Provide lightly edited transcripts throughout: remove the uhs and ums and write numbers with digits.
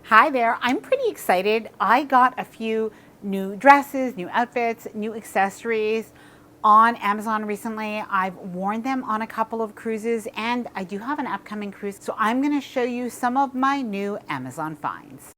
Hi there, I'm pretty excited. I got a few new dresses, new outfits, new accessories on Amazon recently. I've worn them on a couple of cruises and I do have an upcoming cruise. So I'm gonna show you some of my new Amazon finds.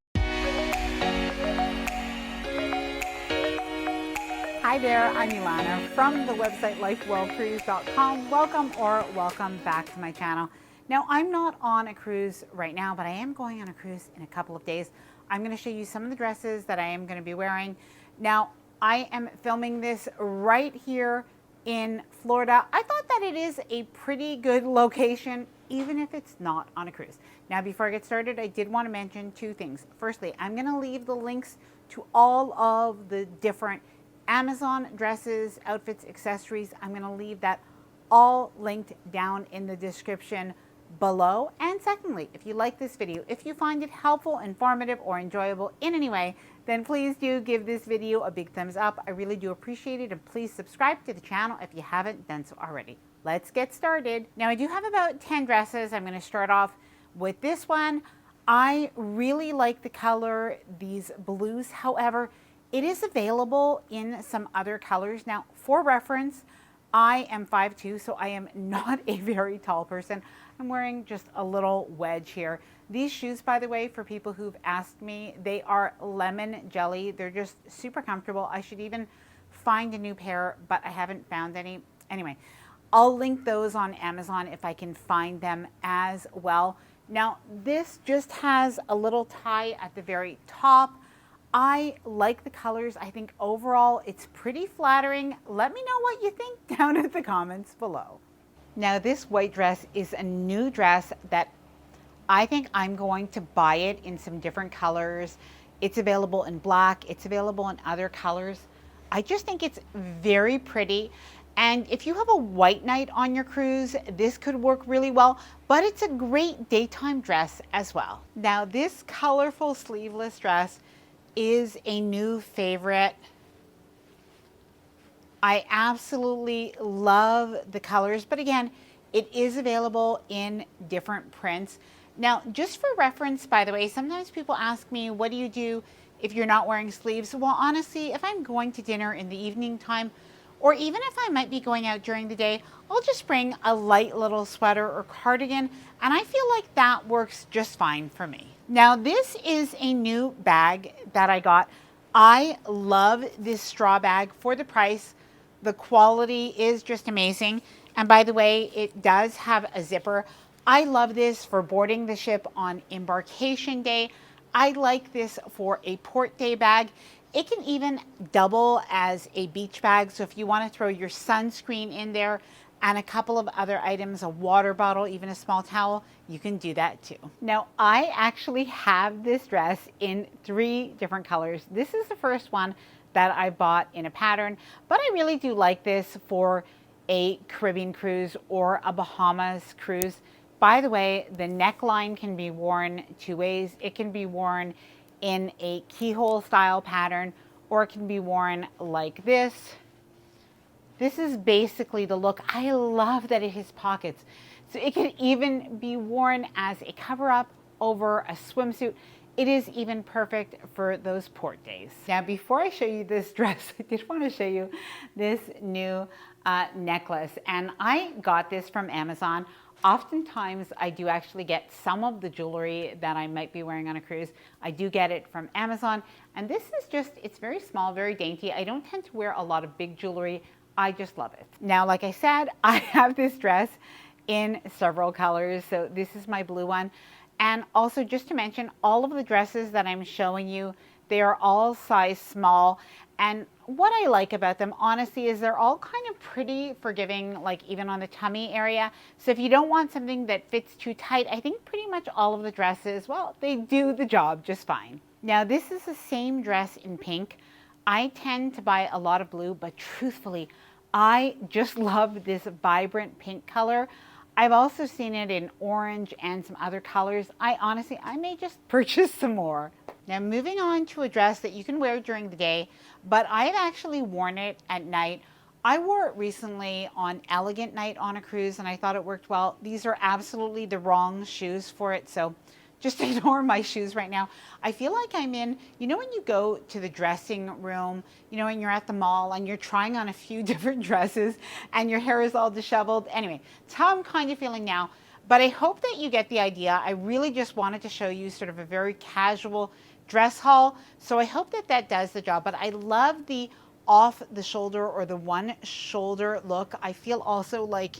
Hi there, I'm Ilana from the website lifeworldcruise.com. Welcome back to my channel. Now, I'm not on a cruise right now, but I am going on a cruise in a couple of days. I'm going to show you some of the dresses that I am going to be wearing. Now, I am filming this right here in Florida. I thought that it is a pretty good location, even if it's not on a cruise. Now, before I get started, I did want to mention two things. Firstly, I'm going to leave the links to all of the different Amazon dresses, outfits, accessories. I'm going to leave that all linked down in the description below. And secondly, if you like this video, if you find it helpful, informative, or enjoyable in any way, then please do give this video a big thumbs up. I really do appreciate it, and please subscribe to the channel if you haven't done so already. Let's get started. Now, I do have about 10 dresses. I'm going to start off with this one. I really like the color, these blues. However, it is available in some other colors. Now, for reference, I am 5'2", so I am not a very tall person. I'm wearing just a little wedge here. These shoes, by the way, for people who've asked me, they are lemon jelly. They're just super comfortable. I should even find a new pair, but I haven't found any. Anyway, I'll link those on Amazon if I can find them as well. Now, this just has a little tie at the very top. I like the colors. I think overall it's pretty flattering. Let me know what you think down in the comments below. Now, this white dress is a new dress that I think I'm going to buy it in some different colors. It's available in black. It's available in other colors. I just think it's very pretty. And if you have a white night on your cruise, this could work really well, but it's a great daytime dress as well. Now, this colorful sleeveless dress is a new favorite. I absolutely love the colors, but again, it is available in different prints. Now, just for reference, by the way, sometimes people ask me, what do you do if you're not wearing sleeves? Well, honestly, if I'm going to dinner in the evening time, or even if I might be going out during the day, I'll just bring a light little sweater or cardigan, and I feel like that works just fine for me. Now, this is a new bag that I got. I love this straw bag for the price. The quality is just amazing. And by the way, it does have a zipper. I love this for boarding the ship on embarkation day. I like this for a port day bag. It can even double as a beach bag. So if you want to throw your sunscreen in there and a couple of other items, a water bottle, even a small towel, you can do that too. Now, I actually have this dress in 3 different colors. This is the first one that I bought in a pattern, but I really do like this for a Caribbean cruise or a Bahamas cruise. By the way, the neckline can be worn 2 ways. It can be worn in a keyhole style pattern, or it can be worn like this. This is basically the look. I love that it has pockets. So it can even be worn as a cover up over a swimsuit. It is even perfect for those port days. Now, before I show you this dress, I did want to show you this new necklace. And I got this from Amazon. Oftentimes, I do actually get some of the jewelry that I might be wearing on a cruise. I do get it from Amazon. And this is just, it's very small, very dainty. I don't tend to wear a lot of big jewelry. I just love it. Now, like I said, I have this dress in several colors. So this is my blue one. And also, just to mention, all of the dresses that I'm showing you, they are all size small. And what I like about them, honestly, is they're all kind of pretty forgiving, like even on the tummy area. So if you don't want something that fits too tight, I think pretty much all of the dresses, well, they do the job just fine. Now, this is the same dress in pink. I tend to buy a lot of blue, but truthfully, I just love this vibrant pink color. I've also seen it in orange and some other colors. I may just purchase some more. Now, moving on to a dress that you can wear during the day, but I've actually worn it at night. I wore it recently on Elegant Night on a cruise, and I thought it worked well. These are absolutely the wrong shoes for it, so just ignore my shoes right now. I feel like I'm in, you know, when you go to the dressing room, you know, and you're at the mall and you're trying on a few different dresses and your hair is all disheveled. Anyway, it's how I'm kind of feeling now. But I hope that you get the idea. I really just wanted to show you sort of a very casual dress haul. So I hope that that does the job. But I love the off the shoulder or the one shoulder look. I feel also like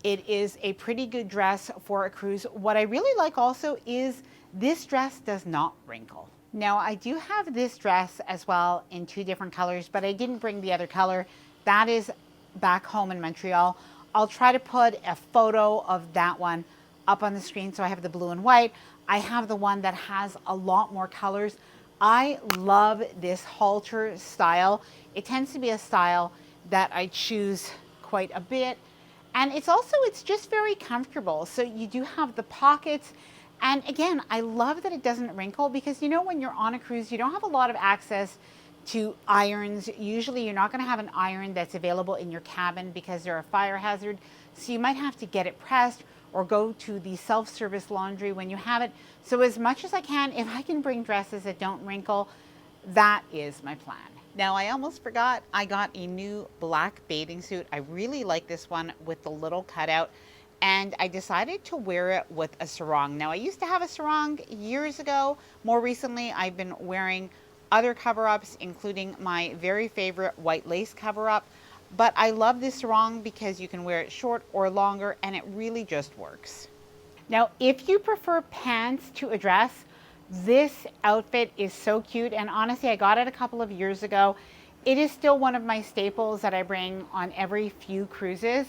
it is a pretty good dress for a cruise. What I really like also is this dress does not wrinkle. Now I do have this dress as well in 2 different colors, but I didn't bring the other color. That is back home in Montreal. I'll try to put a photo of that one up on the screen. So I have the blue and white. I have the one that has a lot more colors. I love this halter style. It tends to be a style that I choose quite a bit. And it's just very comfortable. So you do have the pockets. And again, I love that it doesn't wrinkle because, you know, when you're on a cruise, you don't have a lot of access to irons. Usually you're not going to have an iron that's available in your cabin because they're a fire hazard. So you might have to get it pressed or go to the self-service laundry when you have it. So as much as I can, if I can bring dresses that don't wrinkle, that is my plan. Now I almost forgot, I got a new black bathing suit. I really like this one with the little cutout, and I decided to wear it with a sarong. Now I used to have a sarong years ago. More recently, I've been wearing other cover-ups, including my very favorite white lace cover-up. But I love this sarong because you can wear it short or longer, and it really just works. Now, if you prefer pants to a dress, this outfit is so cute, and honestly, I got it a couple of years ago. It is still one of my staples that I bring on every few cruises.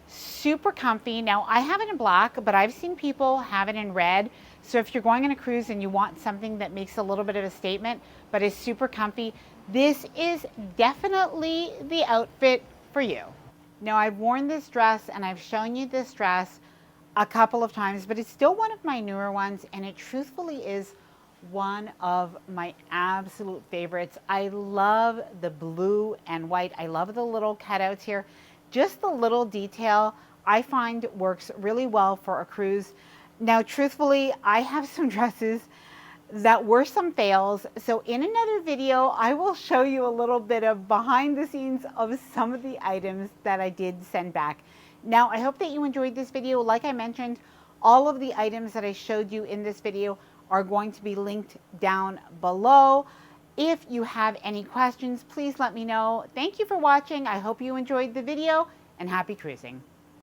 Super comfy. Now, I have it in black, but I've seen people have it in red. So if you're going on a cruise and you want something that makes a little bit of a statement, but is super comfy, this is definitely the outfit for you. Now, I've worn this dress and I've shown you this dress a couple of times, but it's still one of my newer ones, and it truthfully is one of my absolute favorites. I love the blue and white. I love the little cutouts here. Just the little detail I find works really well for a cruise. Now, truthfully, I have some dresses that were some fails. So in another video, I will show you a little bit of behind the scenes of some of the items that I did send back. Now, I hope that you enjoyed this video. Like I mentioned, all of the items that I showed you in this video are going to be linked down below. If you have any questions, please let me know. Thank you for watching. I hope you enjoyed the video, and happy cruising.